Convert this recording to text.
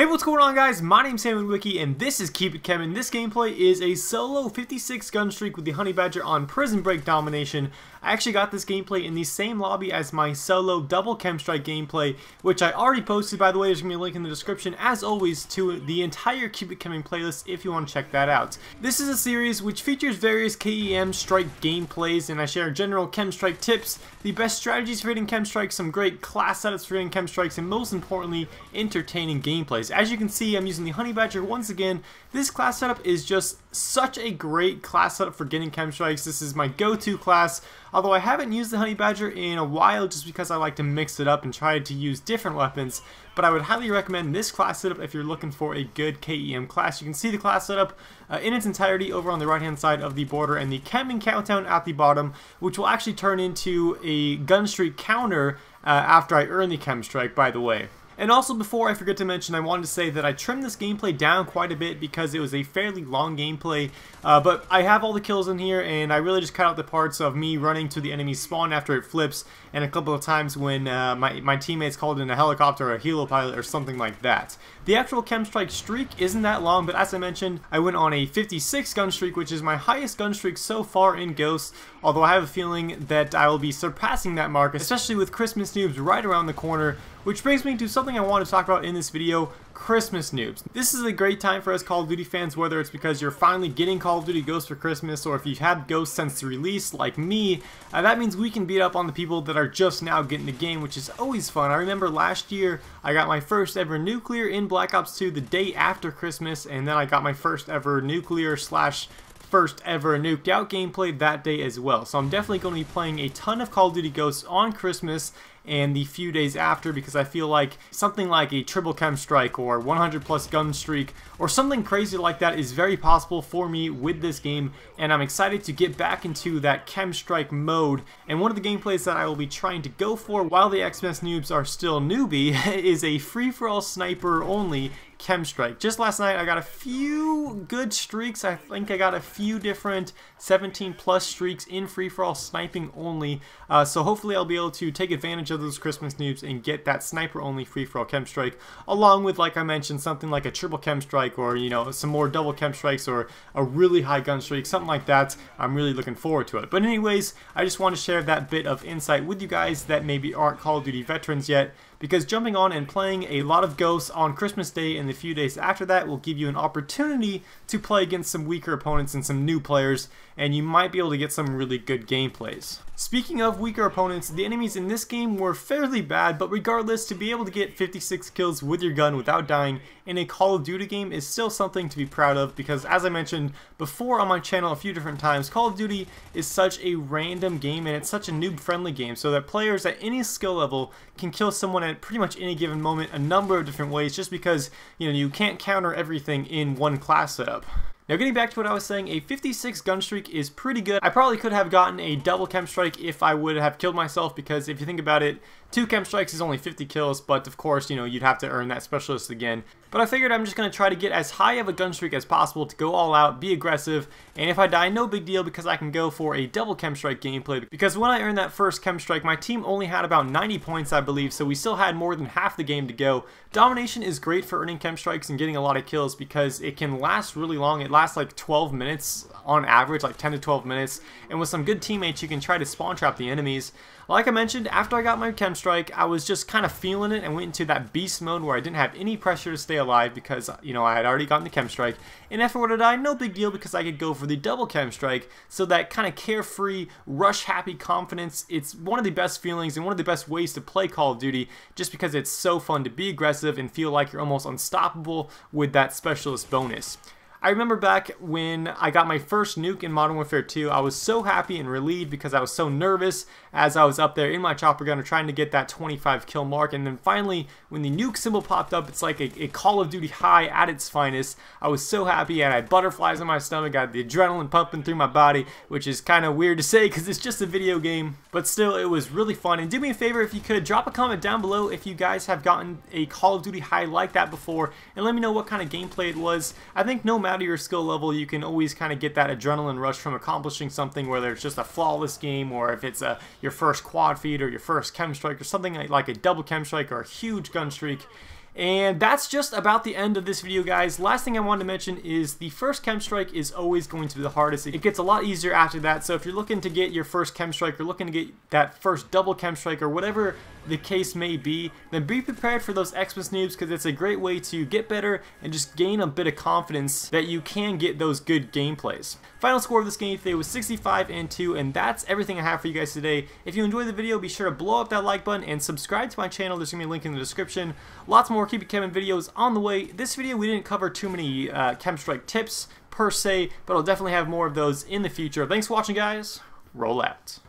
Hey, what's going on, guys? My name's Sam Wiki, and this is K.E.M.ING. This gameplay is a solo 56 gun streak with the Honey Badger on Prison Break domination. I actually got this gameplay in the same lobby as my solo double Chem Strike gameplay, which I already posted, by the way. There's going to be a link in the description, as always, to the entire K.E.M.ING playlist if you want to check that out. This is a series which features various K.E.M. Strike gameplays, and I share general Chem Strike tips, the best strategies for hitting Chem Strikes, some great class setups for hitting Chem Strikes, and most importantly, entertaining gameplays. As you can see, I'm using the Honey Badger once again. This class setup is just such a great class setup for getting Chem Strikes. This is my go-to class, although I haven't used the Honey Badger in a while just because I like to mix it up and try to use different weapons. But I would highly recommend this class setup if you're looking for a good KEM class. You can see the class setup in its entirety over on the right hand side of the border, and the K.E.M.ING countdown at the bottom, which will actually turn into a gun streak counter after I earn the Chem Strike, by the way. And also, before I forget to mention, I wanted to say that I trimmed this gameplay down quite a bit because it was a fairly long gameplay, but I have all the kills in here, and I really just cut out the parts of me running to the enemy's spawn after it flips, and a couple of times when my teammates called in a helicopter or a helo pilot or something like that. The actual Chem Strike streak isn't that long, but as I mentioned, I went on a 56 gun streak, which is my highest gun streak so far in Ghost, although I have a feeling that I will be surpassing that mark, especially with Christmas Noobs right around the corner, which brings me to something I want to talk about in this video: Christmas Noobs. This is a great time for us Call of Duty fans, whether it's because you're finally getting Call of Duty Ghost for Christmas, or if you've had Ghost since the release like me. That means we can beat up on the people that are just now getting the game, which is always fun. I remember last year I got my first ever nuclear in Black Ops 2 the day after Christmas, and then I got my first ever nuclear / first ever nuked out gameplay that day as well. So I'm definitely going to be playing a ton of Call of Duty Ghosts on Christmas and the few days after, because I feel like something like a triple Chem Strike or 100+ gun streak or something crazy like that is very possible for me with this game, and I'm excited to get back into that Chem Strike mode. And one of the gameplays that I will be trying to go for while the Xmas Noobs are still newbie is a free-for-all sniper only Chem Strike. Just last night I got a few good streaks. I think I got a few different 17+ streaks in free-for-all sniping only, so hopefully I'll be able to take advantage of those Christmas Noobs and get that sniper only free-for-all Chem Strike, along with, like I mentioned, something like a triple Chem Strike, or you know, some more double Chem Strikes, or a really high gun streak, something like that. I'm really looking forward to it. But anyways, I just want to share that bit of insight with you guys that maybe aren't Call of Duty veterans yet, because jumping on and playing a lot of Ghosts on Christmas Day and the few days after that will give you an opportunity to play against some weaker opponents and some new players, and you might be able to get some really good gameplays. Speaking of weaker opponents, the enemies in this game were fairly bad, but regardless, to be able to get 56 kills with your gun without dying in a Call of Duty game is still something to be proud of, because as I mentioned before on my channel a few different times, Call of Duty is such a random game, and it's such a noob-friendly game, so that players at any skill level can kill someone at pretty much any given moment a number of different ways, just because, you know, you can't counter everything in one class setup. Now, getting back to what I was saying, a 56 gun streak is pretty good. I probably could have gotten a double Chem Strike if I would have killed myself, because if you think about it, 2 Chem Strikes is only 50 kills, but of course, you know, you'd have to earn that specialist again. But I figured I'm just going to try to get as high of a gun streak as possible to go all out, be aggressive, and if I die, no big deal, because I can go for a double Chem Strike gameplay. Because when I earned that first Chem Strike, my team only had about 90 points, I believe, so we still had more than half the game to go. Domination is great for earning Chem Strikes and getting a lot of kills because it can last really long. It lasts like 12 minutes on average, like 10 to 12 minutes, and with some good teammates you can try to spawn trap the enemies. Like I mentioned, after I got my Chem Strike, I was just kind of feeling it and went into that beast mode where I didn't have any pressure to stay alive because, you know, I had already gotten the Chem Strike. And if I were to die, no big deal, because I could go for the double Chem Strike. So that kind of carefree, rush-happy confidence, it's one of the best feelings and one of the best ways to play Call of Duty, just because it's so fun to be aggressive and feel like you're almost unstoppable with that specialist bonus. I remember back when I got my first nuke in Modern Warfare 2, I was so happy and relieved because I was so nervous as I was up there in my chopper gunner trying to get that 25 kill mark, and then finally when the nuke symbol popped up, it's like a Call of Duty high at its finest. I was so happy, and I had butterflies in my stomach, got the adrenaline pumping through my body, which is kind of weird to say because it's just a video game, but still, it was really fun. And do me a favor, if you could, drop a comment down below if you guys have gotten a Call of Duty high like that before, and let me know what kind of gameplay it was. I think no matter your skill level, you can always kind of get that adrenaline rush from accomplishing something, whether it's just a flawless game or if it's your first quad feed or your first Chem Strike or something like a double Chem Strike or a huge gun streak. And that's just about the end of this video, guys. Last thing I wanted to mention is the first chem strike is always going to be the hardest. It gets a lot easier after that, so if you're looking to get your first chem strike or looking to get that first double chem strike or whatever the case may be, then be prepared for those Xmas noobs, because it's a great way to get better and just gain a bit of confidence that you can get those good gameplays. Final score of this game today was 65-2, and that's everything I have for you guys today. If you enjoyed the video, be sure to blow up that like button and subscribe to my channel. There's going to be a link in the description. Lots more Keep It Kevin videos on the way. This video we didn't cover too many chem strike tips per se, but I'll definitely have more of those in the future. Thanks for watching, guys. Roll out.